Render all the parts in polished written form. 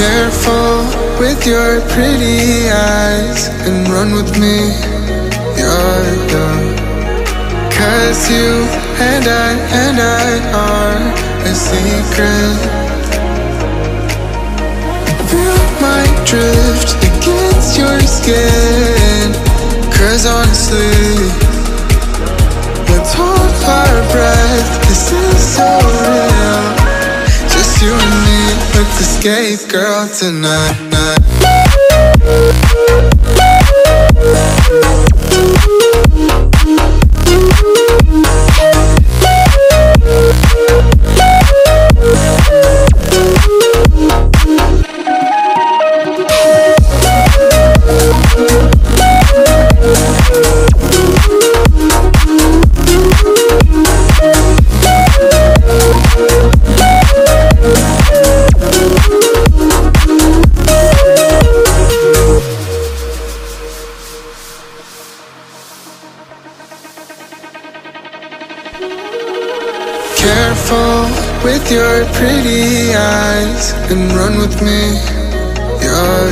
Careful with your pretty eyes and run with me, yeah. Cause you and I are a secret. Feel my drift against your skin. Cause honestly, let's hold our breath. This is so real. Just you and me, let's escape, girl, tonight. Careful with your pretty eyes and run with me, yeah.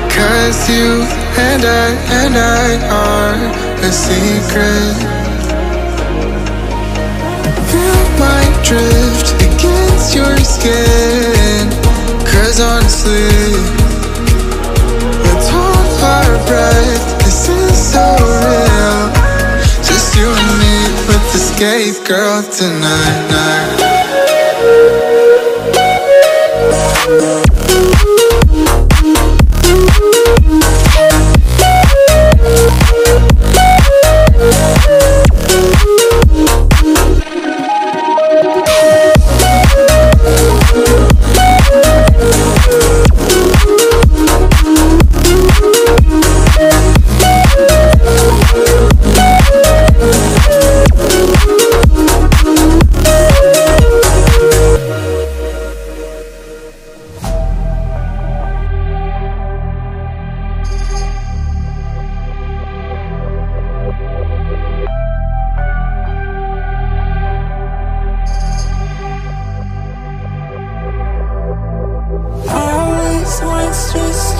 Cause you and I are a secret. Feel my drift against your skin. Cause honestly, let's hold our breath. This is so real. Just you and me, let's escape, girl, tonight.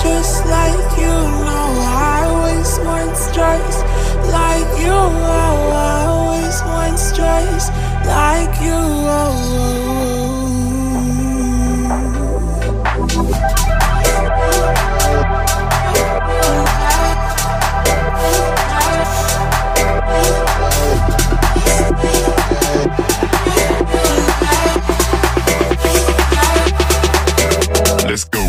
Just like you, no, I always want just like you, oh, I always want just like you, Let's go.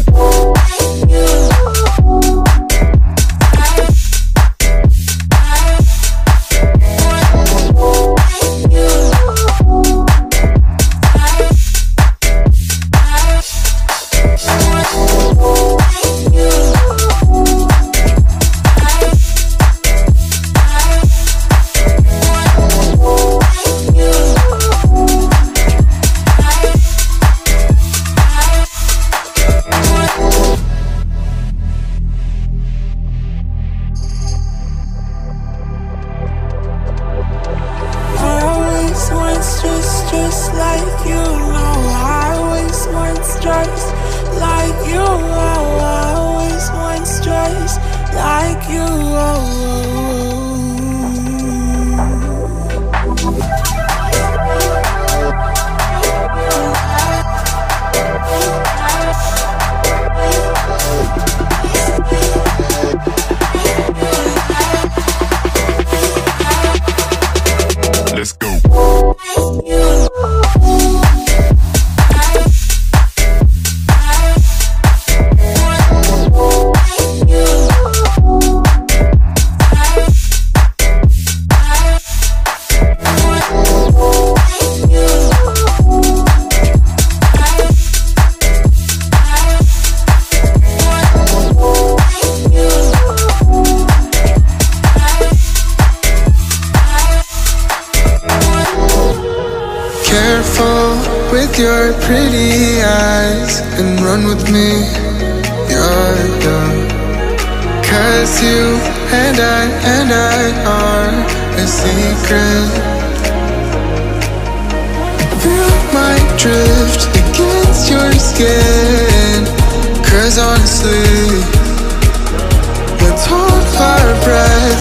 Just like you, no, I always want just like you, oh, I always want just like you, Let's go. Careful with your pretty eyes and run with me, yeah. Cause you and I are a secret. Feel my drift against your skin. honestly.